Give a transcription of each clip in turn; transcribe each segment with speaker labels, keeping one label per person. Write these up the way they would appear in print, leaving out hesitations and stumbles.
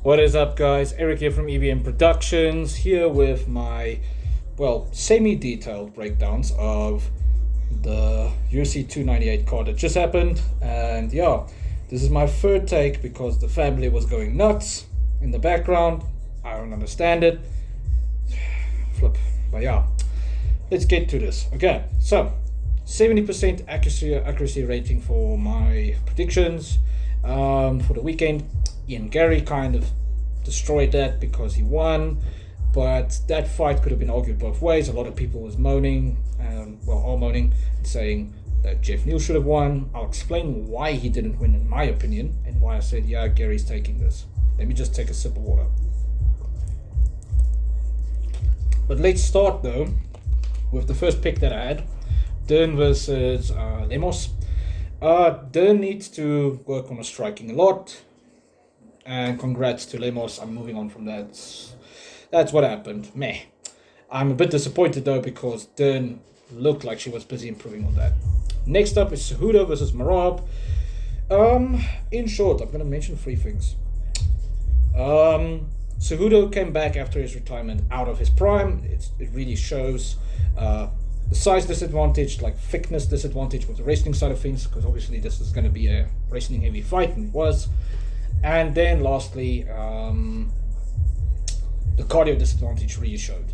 Speaker 1: What is up, guys? Eric here from EVM Productions, here with my, semi-detailed breakdowns of the UFC 298 card that just happened. And yeah, this is my third take because the family was going nuts in the background. I don't understand it. Flip. But yeah, let's get to this. Okay, so 70% accuracy rating for my predictions for the weekend. Ian Gary kind of destroyed that because he won, but that fight could have been argued both ways. A lot of people was moaning, are moaning, saying that Jeff Neal should have won. I'll explain why he didn't win, in my opinion, and why I said, yeah, Gary's taking this. Let me just take a sip of water. But let's start, though, with the first pick that I had, Dern versus Lemos. Dern needs to work on the striking a lot. And congrats to Lemos. I'm moving on from that. That's what happened. Meh. I'm a bit disappointed though because Dern looked like she was busy improving on that. Next up is Cejudo versus Marab. In short, I'm gonna mention three things. Cejudo came back after his retirement out of his prime. It really shows the size disadvantage, like thickness disadvantage with the wrestling side of things, because obviously this is going to be a wrestling heavy fight, and it was. And then lastly, the cardio disadvantage really showed.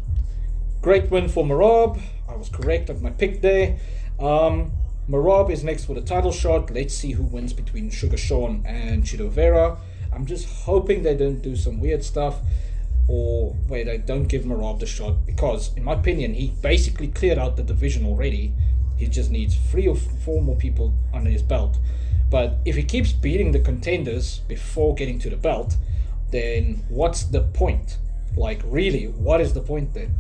Speaker 1: Great win for Marab. I was correct on my pick there. Marab is next for the title shot. Let's see who wins between Sugar Sean and Chito Vera. I'm just hoping they don't do some weird stuff or where they don't give Marab the shot, because in my opinion he basically cleared out the division already. He just needs 3 or 4 more people under his belt. But if he keeps beating the contenders before getting to the belt, then what's the point? Like, really, what is the point then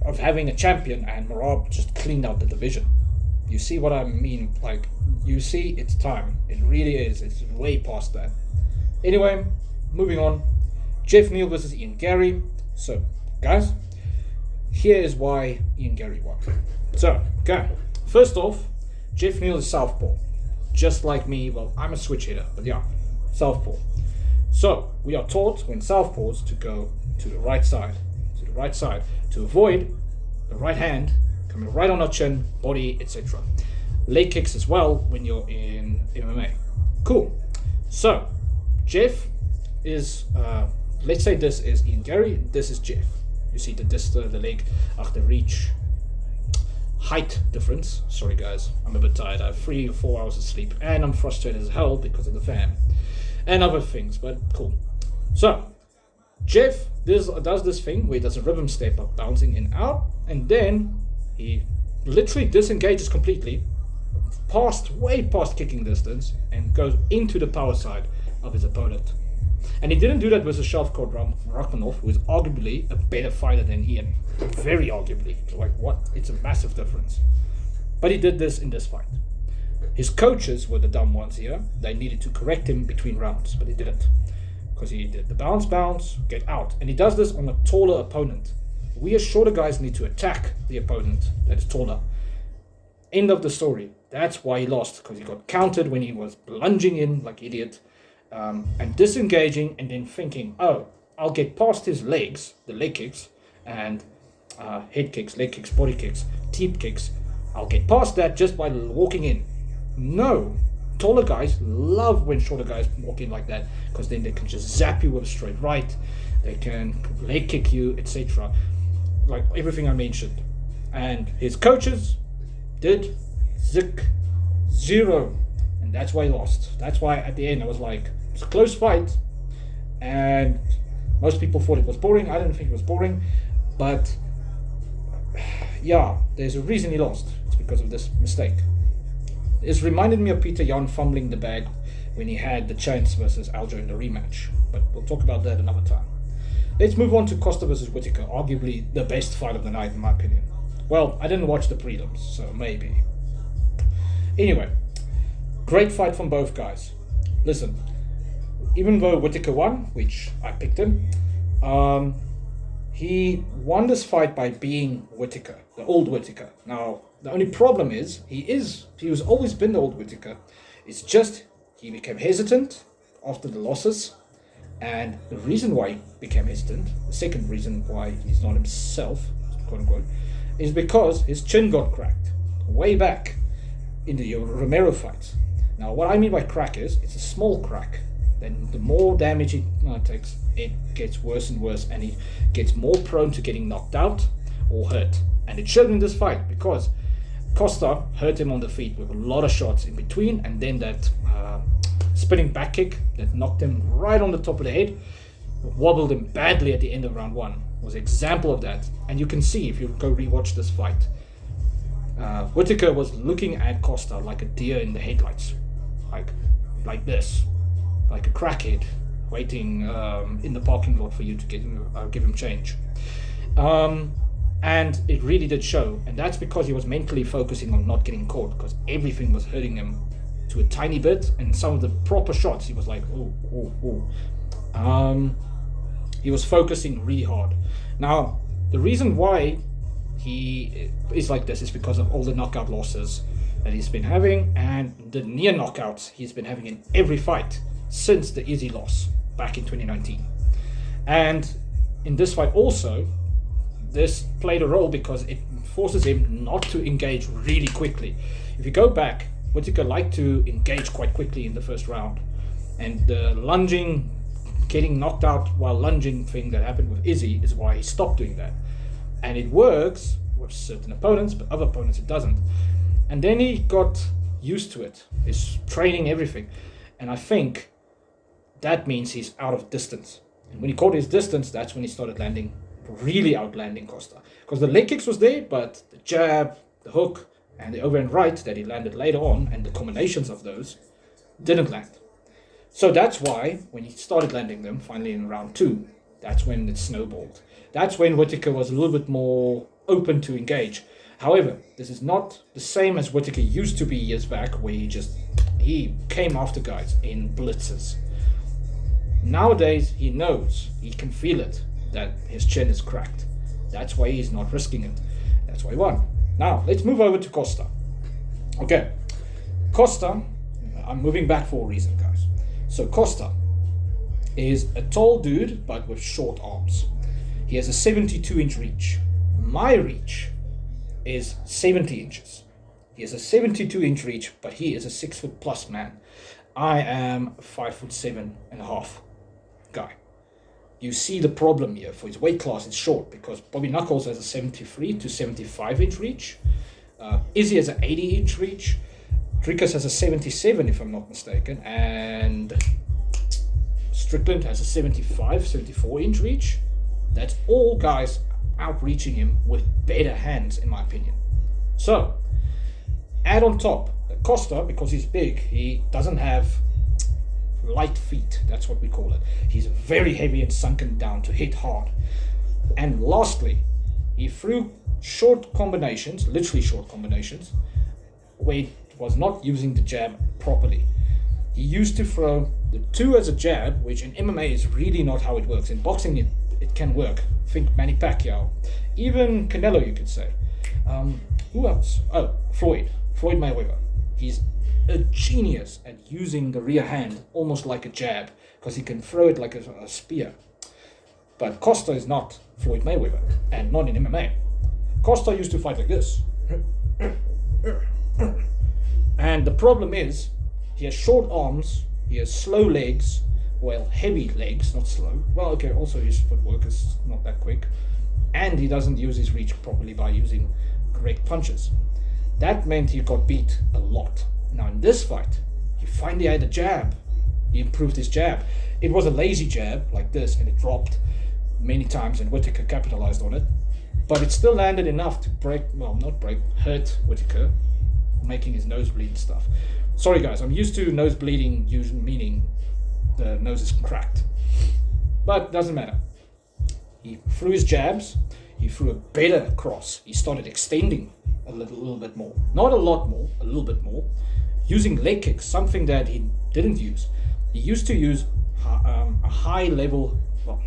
Speaker 1: of having a champion and Marab just cleaned out the division? You see what I mean? Like, you see, it's time. It really is. It's way past that. Anyway, moving on. Jeff Neal versus Ian Gary. So, guys, here is why Ian Gary won. So, okay. First off, Jeff Neal is southpaw. Just like me, well, I'm a switch hitter, but yeah, southpaw. So, we are taught when southpaws to go to the right side, to avoid the right hand coming right on our chin, body, etc. Leg kicks as well when you're in MMA. Cool. So, Jeff is, let's say this is Ian Gary, this is Jeff. You see the leg, the reach, height difference. Sorry guys, I'm a bit tired. I have 3 or 4 hours of sleep and I'm frustrated as hell because of the fan and other things, but cool. So Jeff does this thing where he does a rhythm step up, bouncing in out, and then he literally disengages completely way past kicking distance and goes into the power side of his opponent. And he didn't do that with a Shavkat Rakhmonov, who is arguably a better fighter than Ian. Very arguably. Like, what? It's a massive difference. But he did this in this fight. His coaches were the dumb ones here. They needed to correct him between rounds, but he didn't. Because he did the bounce, get out. And he does this on a taller opponent. We as shorter guys need to attack the opponent that is taller. End of the story. That's why he lost, because he got countered when he was lunging in like idiot. And disengaging and then thinking, oh, I'll get past his legs, the leg kicks, and head kicks, leg kicks, body kicks, teep kicks. I'll get past that just by walking in. No. Taller guys love when shorter guys walk in like that, because then they can just zap you with a straight right, they can leg kick you, etc. Like everything I mentioned. And his coaches did zero. And that's why he lost. That's why at the end I was like, it's a close fight, and most people thought it was boring. I didn't think it was boring, but yeah, there's a reason he lost. It's because of this mistake. It's reminded me of Peter Yan fumbling the bag when he had the chance versus Aljo in the rematch, but we'll talk about that another time. Let's move on to Costa versus Whittaker, arguably the best fight of the night in my opinion. Well, I didn't watch the prelims, so maybe. Anyway, great fight from both guys. Listen, even though Whittaker won, which I picked him, he won this fight by being Whittaker, the old Whittaker. Now, the only problem is, he was always been the old Whittaker. It's just, he became hesitant after the losses, And the reason why he became hesitant, the second reason why he's not himself, quote unquote, is because his chin got cracked way back in the Romero fight. Now, what I mean by crack is, it's a small crack. Then the more damage he takes, it gets worse and worse, and he gets more prone to getting knocked out or hurt. And it showed in this fight because Costa hurt him on the feet with a lot of shots in between, and then that spinning back kick that knocked him right on the top of the head, wobbled him badly at the end of round one, was an example of that. And you can see if you go rewatch this fight, Whittaker was looking at Costa like a deer in the headlights, like this, like a crackhead waiting in the parking lot for you to give him change. And it really did show, and that's because he was mentally focusing on not getting caught, because everything was hurting him to a tiny bit, and some of the proper shots he was like, he was focusing really hard. Now, the reason why he is like this is because of all the knockout losses that he's been having, and the near knockouts he's been having in every fight since the Izzy loss back in 2019. And in this fight also, this played a role because it forces him not to engage really quickly. If you go back, Whittaker liked to engage quite quickly in the first round, and the lunging, getting knocked out while lunging thing that happened with Izzy is why he stopped doing that. And it works with certain opponents, but other opponents it doesn't. And then he got used to it. He's training everything, and I think that means he's out of distance. And when he caught his distance, that's when he started landing, really outlanding Costa. Because the leg kicks was there, but the jab, the hook, and the overhand right that he landed later on, and the combinations of those, didn't land. So that's why, when he started landing them, finally in round two, that's when it snowballed. That's when Whittaker was a little bit more open to engage. However, this is not the same as Whittaker used to be years back, where he came after guys in blitzes. Nowadays, he knows, he can feel it, that his chin is cracked. That's why he's not risking it. That's why he won. Now, let's move over to Costa. Okay, Costa, I'm moving back for a reason, guys. So Costa is a tall dude, but with short arms. He has a 72-inch reach. My reach is 70 inches. He has a 72-inch reach, but he is a 6-foot-plus man. I am 5'7.5" guy. You see the problem here. For his weight class, it's short, because Bobby Knuckles has a 73 to 75-inch reach. Izzy has an 80-inch reach. Dricus has a 77, if I'm not mistaken. And Strickland has a 75, 74-inch reach. That's all guys outreaching him with better hands, in my opinion. So, add on top, Costa, because he's big, he doesn't have light feet, that's what we call it. He's very heavy and sunken down to hit hard. And lastly, he threw short combinations, literally short combinations, where he was not using the jab properly. He used to throw the two as a jab, which in MMA is really not how it works. In boxing, it can work. Think Manny Pacquiao, even Canelo, you could say. Who else? Oh, Floyd Mayweather. He's a genius at using the rear hand almost like a jab, because he can throw it like a spear. But Costa is not Floyd Mayweather, and not in MMA. Costa used to fight like this. And the problem is, he has short arms, he has slow legs, well, heavy legs, not slow. Well, okay, also his footwork is not that quick. And he doesn't use his reach properly by using correct punches. That meant he got beat a lot. Now in this fight, he finally had a jab. He improved his jab. It was a lazy jab, like this, and it dropped many times, and Whittaker capitalized on it. But it still landed enough to hurt Whittaker, making his nose bleed and stuff. Sorry guys, I'm used to nose bleeding, usually meaning the nose is cracked. But doesn't matter. He threw his jabs, he threw a better cross. He started extending a little bit more. Not a lot more, a little bit more. Using leg kicks, something that he didn't use. He used to use a high level, well,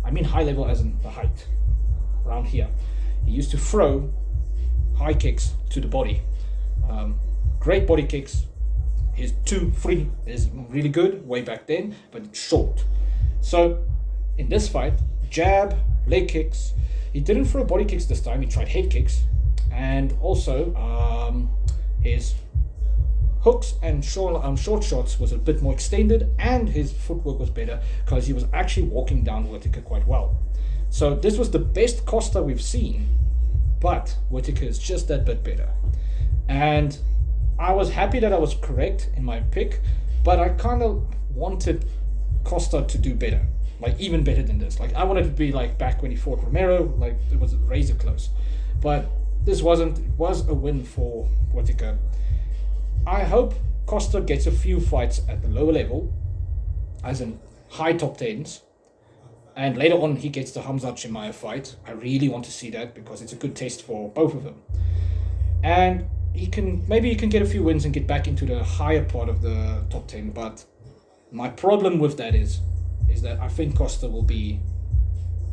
Speaker 1: I mean high level as in the height, around here. He used to throw high kicks to the body. Great body kicks. His 2-3 is really good way back then, but it's short. So in this fight, jab, leg kicks. He didn't throw body kicks this time. He tried head kicks, and also his hooks and short shots was a bit more extended, and his footwork was better because he was actually walking down Whittaker quite well. So this was the best Costa we've seen, but Whittaker is just that bit better. And I was happy that I was correct in my pick, but I kind of wanted Costa to do better, like even better than this. Like I wanted to be like back when he fought Romero, like it was razor close. But this wasn't. It was a win for Whittaker. I hope Costa gets a few fights at the lower level, as in high top 10s, and later on he gets the Hamza Chimaev fight. I really want to see that because it's a good test for both of them. And maybe he can get a few wins and get back into the higher part of the top 10, but my problem with that is that I think Costa will be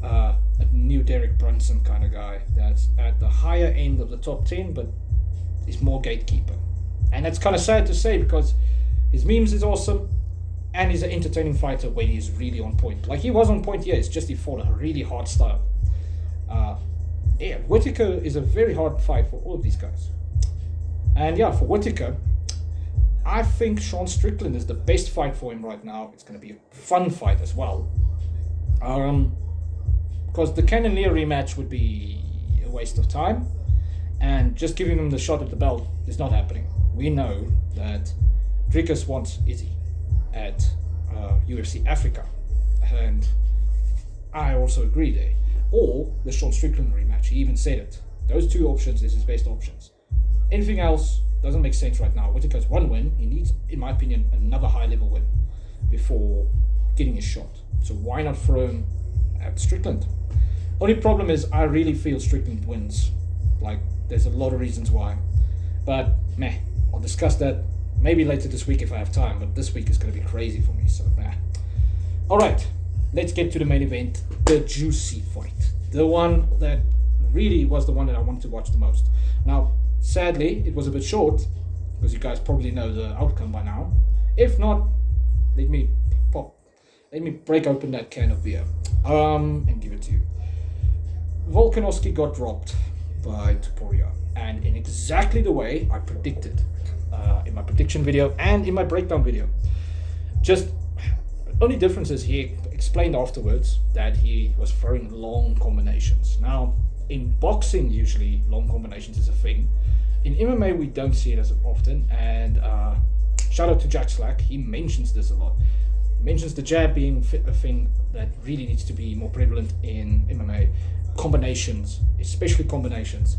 Speaker 1: a new Derek Brunson kind of guy that's at the higher end of the top 10, but is more gatekeeper. And that's kind of sad to say because his memes is awesome and he's an entertaining fighter when he's really on point. Like he was on point here, it's just he fought a really hard style. Whittaker is a very hard fight for all of these guys. And yeah, for Whittaker, I think Sean Strickland is the best fight for him right now. It's going to be a fun fight as well. Because the Cannonier rematch would be a waste of time. And just giving him the shot at the belt is not happening. We know that Dricus wants Izzy at UFC Africa. And I also agree there. Or the Sean Strickland rematch. He even said it. Those two options is his best options. Anything else doesn't make sense right now. Whittaker's one win. He needs, in my opinion, another high-level win before getting his shot. So why not throw him at Strickland? Only problem is I really feel Strickland wins. Like, there's a lot of reasons why. But, meh. I'll discuss that maybe later this week if I have time. But this week is going to be crazy for me, so meh. Alright, let's get to the main event. The juicy fight. The one that really was the one that I wanted to watch the most. Now, sadly, it was a bit short, because you guys probably know the outcome by now. If not, let me break open that can of beer, and give it to you. Volkanovski got dropped by Topuria, and in exactly the way I predicted, in my prediction video and in my breakdown video. Just, only difference is he explained afterwards that he was throwing long combinations. Now, in boxing, usually long combinations is a thing. In MMA, we don't see it as often, and shout out to Jack Slack, he mentions this a lot. He mentions the jab being a thing that really needs to be more prevalent in MMA. Combinations, especially combinations.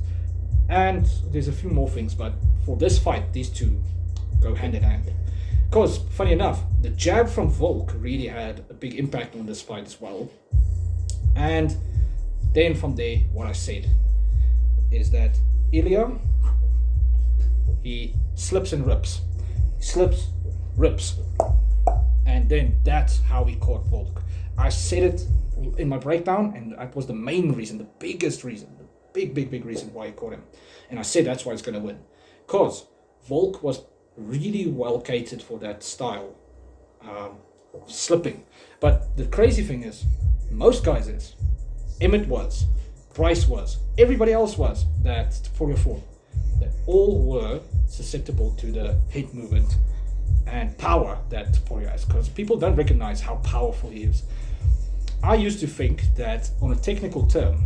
Speaker 1: And there's a few more things, but for this fight, these two go hand in hand. Because, funny enough, the jab from Volk really had a big impact on this fight as well. And then from there, what I said is that Ilya, he slips and rips. Slips, rips. And then that's how he caught Volk. I said it in my breakdown, and that was the main reason, the biggest reason, the big reason why he caught him. And I said that's why he's going to win. Because Volk was really well catered for that style of slipping. But the crazy thing is, most guys is. Emmett was, Price was, everybody else was that Topuria fought. They all were susceptible to the head movement and power that Topuria has, because people don't recognize how powerful he is. I used to think that, on a technical term,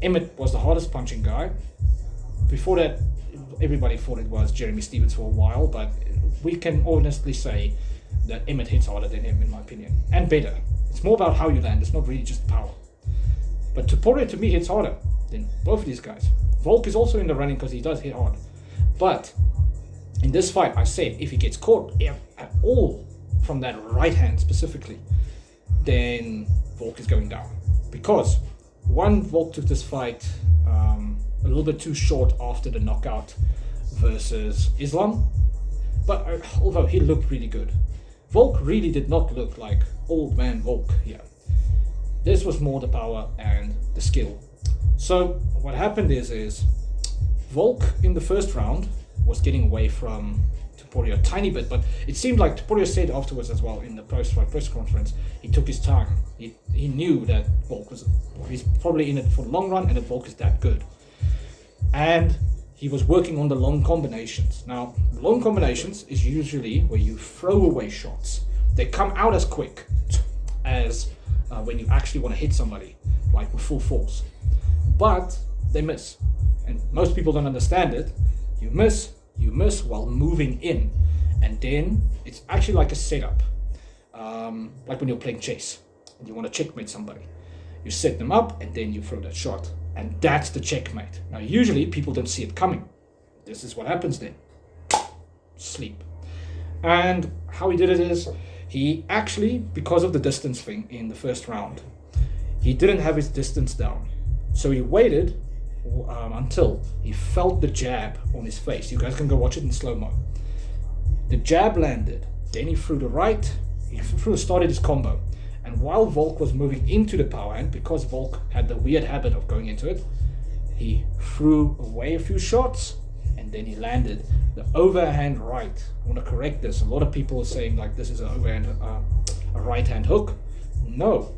Speaker 1: Emmett was the hardest punching guy. Before that, everybody thought it was Jeremy Stevens for a while, but we can honestly say that Emmett hits harder than him, in my opinion, and better. It's more about how you land, it's not really just power. But Topuria, to me, hits harder than both of these guys. Volk is also in the running because he does hit hard. But in this fight, I said, if he gets caught at all from that right hand specifically, then Volk is going down. Because, one, Volk took this fight a little bit too short after the knockout versus Islam. But although he looked really good, Volk really did not look like old man Volk here. This was more the power and the skill. So what happened is Volk in the first round was getting away from Topuria a tiny bit, but it seemed like Topuria said afterwards as well in the post-fight press conference, he took his time. He knew that Volk he's probably in it for the long run, and that Volk is that good. And he was working on the long combinations. Now, long combinations is usually where you throw away shots. They come out as quick as when you actually want to hit somebody, like with full force. But they miss. And most people don't understand it. You miss while moving in. And then it's actually like a setup. Like when you're playing chess and you want to checkmate somebody. You set them up and then you throw that shot. And that's the checkmate. Now, usually people don't see it coming. This is what happens then. Sleep. And how he did it is, he actually, because of the distance thing in the first round, he didn't have his distance down. So he waited until he felt the jab on his face. You guys can go watch it in slow-mo. The jab landed. Then he threw the right. He started his combo. And while Volk was moving into the power hand, because Volk had the weird habit of going into it, he threw away a few shots, and then he landed the overhand right. I want to correct this. A lot of people are saying like this is an overhand, a right hand hook. No.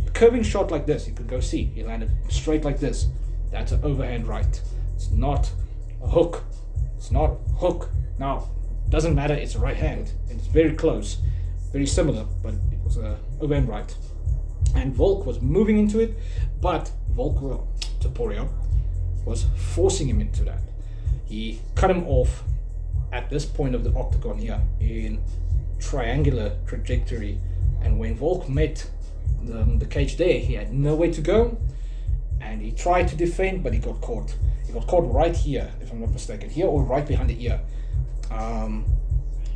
Speaker 1: A curving shot like this, you can go see. He landed straight like this. That's an overhand right. It's not a hook. It's not hook. Now, doesn't matter. It's a right hand, and it's very close, very similar, but it was a overhand right. And Volk was moving into it, but Topuria was forcing him into that. He cut him off at this point of the octagon here in triangular trajectory, and when Volk met the cage there, he had nowhere to go, and he tried to defend, but he got caught. He got caught right here, if I'm not mistaken, here or right behind the ear, and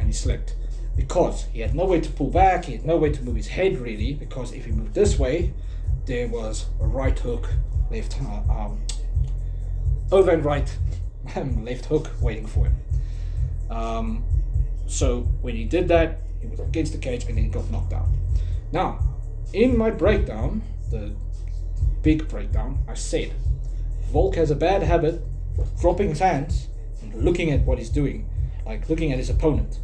Speaker 1: he slipped because he had nowhere to pull back. He had nowhere to move his head really, because if he moved this way, there was a right hook, left overhand right, left hook waiting for him. So when he did that, he was against the cage and then he got knocked out. Now, in my breakdown, the big breakdown, I said Volk has a bad habit of dropping his hands and looking at what he's doing, like looking at his opponent.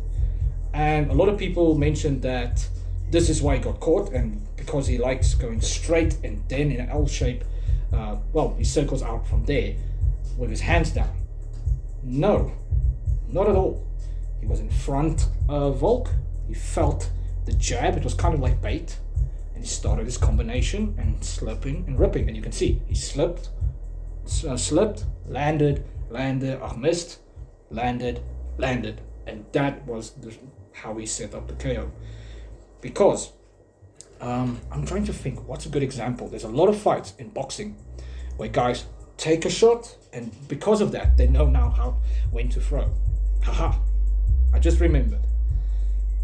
Speaker 1: And a lot of people mentioned that this is why he got caught, and because he likes going straight and then in an L shape, he circles out from there with his hands down. No, not at all. He was in front of Volk. He felt the jab. It was kind of like bait. And he started his combination and slipping and ripping. And you can see he slipped, landed, missed, landed. And that was how he set up the KO. Because I'm trying to think, what's a good example? There's a lot of fights in boxing where guys take a shot, and because of that, they know now when to throw. Haha, I just remembered.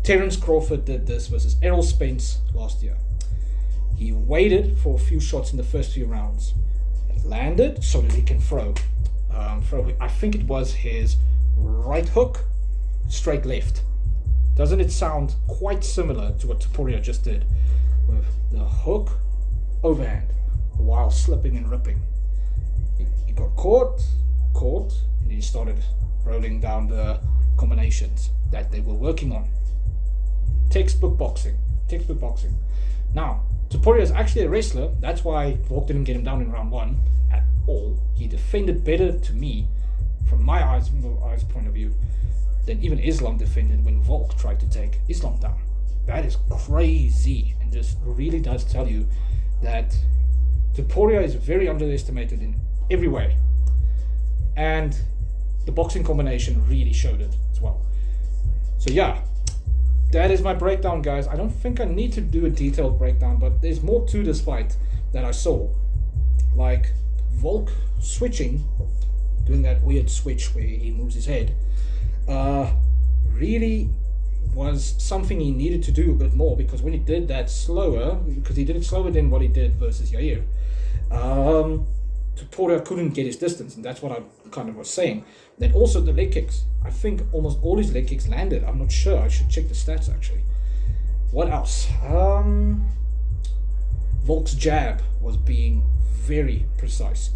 Speaker 1: Terence Crawford did this versus Errol Spence last year. He waited for a few shots in the first few rounds. It landed so that he can throw. I think it was his right hook, straight left. Doesn't it sound quite similar to what Topuria just did? With the hook, overhand, while slipping and ripping. He got caught, and he started rolling down the combinations that they were working on. Textbook boxing. Now, Topuria is actually a wrestler. That's why Volk didn't get him down in round 1 at all. He defended better to me, from my eyes point of view, than even Islam defended when Volk tried to take Islam down. That is crazy, and just really does tell you that Topuria is very underestimated in every way. And the boxing combination really showed it as well. So yeah, that is my breakdown, guys. I don't think I need to do a detailed breakdown, but there's more to this fight that I saw. Like Volk switching, doing that weird switch where he moves his head, really was something he needed to do a bit more, because when he did that slower, because he did it slower than what he did versus Yair, Topuria couldn't get his distance, and that's what I kind of was saying. Then also the leg kicks. I think almost all his leg kicks landed. I'm not sure. I should check the stats actually. What else? Volk's jab was being very precise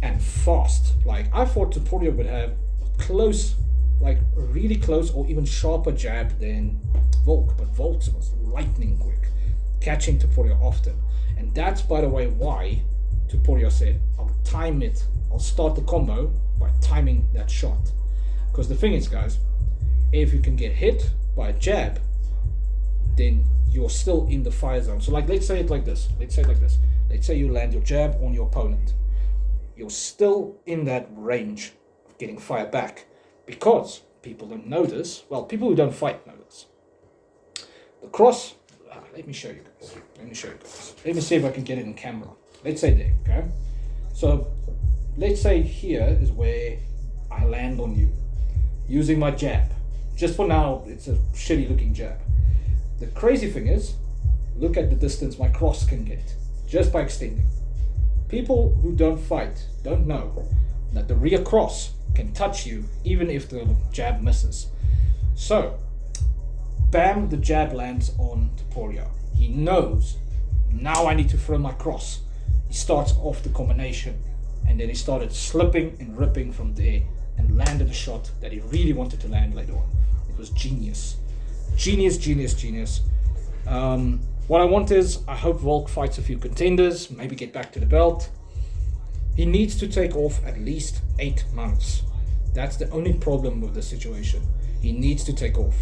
Speaker 1: and fast. Like, I thought Topuria would have a close like really close or even sharper jab than Volk, but Volk's was lightning quick, catching Topuria often. And that's, by the way, why Topuria said, I'll start the combo by timing that shot. Because the thing is, guys, if you can get hit by a jab, then you're still in the fire zone. So like, let's say it like this. Let's say you land your jab on your opponent. You're still in that range of getting fire back, because people don't know this. Well, people who don't fight know this. The cross, let me show you guys. Let me see if I can get it in camera. Let's say there, okay? So let's say here is where I land on you using my jab. Just for now, it's a shitty looking jab. The crazy thing is, look at the distance my cross can get just by extending. People who don't fight don't know that the rear cross can touch you even if the jab misses. So, bam, the jab lands on Topuria. He knows, now I need to throw my cross. He starts off the combination, and then he started slipping and ripping from there and landed a shot that he really wanted to land later on. It was genius. Genius. What I want is, I hope Volk fights a few contenders, maybe get back to the belt. He needs to take off at least 8 months. That's the only problem with the situation. He needs to take off.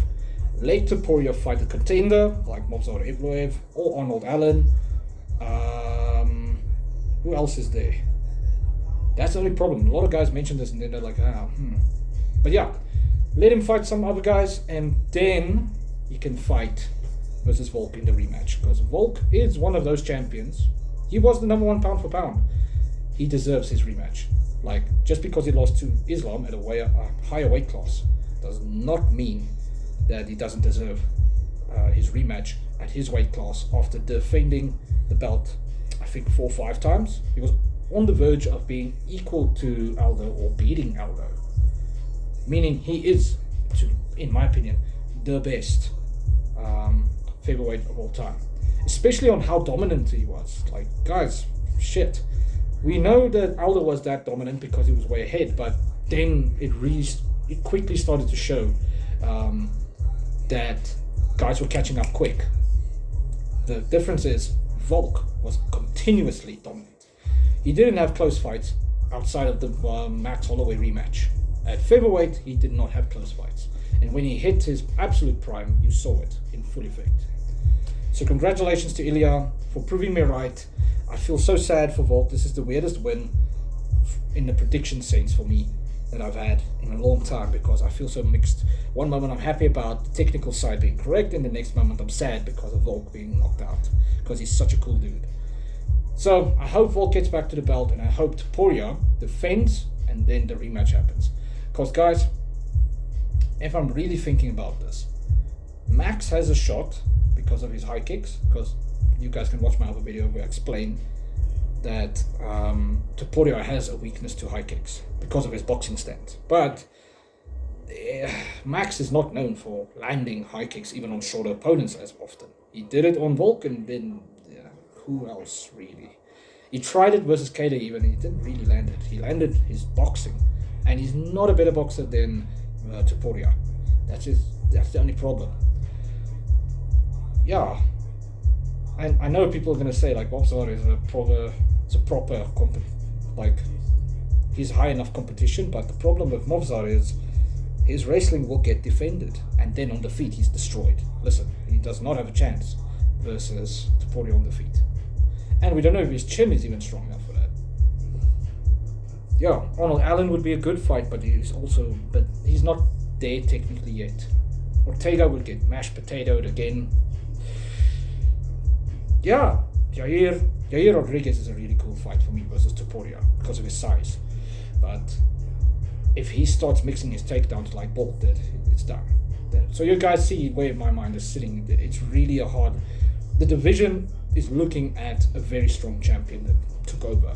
Speaker 1: Let Topuria fight a contender like Movsar Evloev or Arnold Allen. Who else is there? That's the only problem. A lot of guys mention this and then they're like, But yeah, let him fight some other guys, and then he can fight versus Volk in the rematch, because Volk is one of those champions. He was the number 1 pound for pound. He deserves his rematch. Like, just because he lost to Islam at a higher weight class does not mean that he doesn't deserve his rematch at his weight class after defending the belt, I think 4 or 5 times. He was on the verge of being equal to Aldo or beating Aldo. Meaning he is, in my opinion, the best featherweight of all time. Especially on how dominant he was. Like, guys, shit. We know that Aldo was that dominant because he was way ahead, but then it quickly started to show that guys were catching up quick. The difference is Volk was continuously dominant. He didn't have close fights outside of the Max Holloway rematch. At featherweight, he did not have close fights. And when he hit his absolute prime, you saw it in full effect. So congratulations to Ilya for proving me right. I feel so sad for Volk. This is the weirdest win in the prediction sense for me that I've had in a long time, because I feel so mixed. One moment I'm happy about the technical side being correct, and the next moment I'm sad because of Volk being knocked out, because he's such a cool dude. So I hope Volk gets back to the belt, and I hope Topuria defends and then the rematch happens. Because guys, if I'm really thinking about this, Max has a shot because of his high kicks, because you guys can watch my other video where I explain that Topuria has a weakness to high kicks because of his boxing stance. But Max is not known for landing high kicks even on shorter opponents as often. He did it on Volk, and then who else really? He tried it versus Kade even, he didn't really land it. He landed his boxing, and he's not a better boxer than Topuria. That's the only problem. Yeah, and I know people are gonna say like Movsar is a proper like he's high enough competition, but the problem with Movsar is his wrestling will get defended, and then on the feet he's destroyed. Listen, he does not have a chance versus Topuria on the feet, and we don't know if his chin is even strong enough for that. Yeah, Arnold Allen would be a good fight, but he's not there technically yet. Ortega will get mashed potatoed again. Yeah, Jair Rodriguez is a really cool fight for me versus Topuria because of his size. But if he starts mixing his takedowns like Bolt did, it's done. So you guys see where my mind is sitting. It's really a hard... The division is looking at a very strong champion that took over.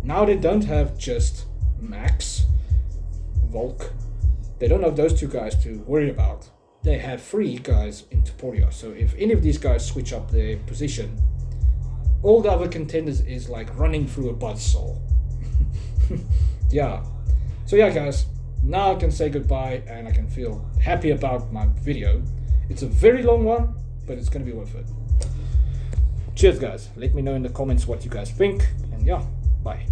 Speaker 1: Now they don't have just Max, Volk. They don't have those 2 guys to worry about. They have 3 guys in Topuria. So if any of these guys switch up their position, all the other contenders is like running through a buzzsaw. Yeah. So yeah, guys, Now I can say goodbye and I can feel happy about my video. It's a very long one, but it's going to be worth it. Cheers, guys. Let me know in the comments what you guys think. And yeah, bye.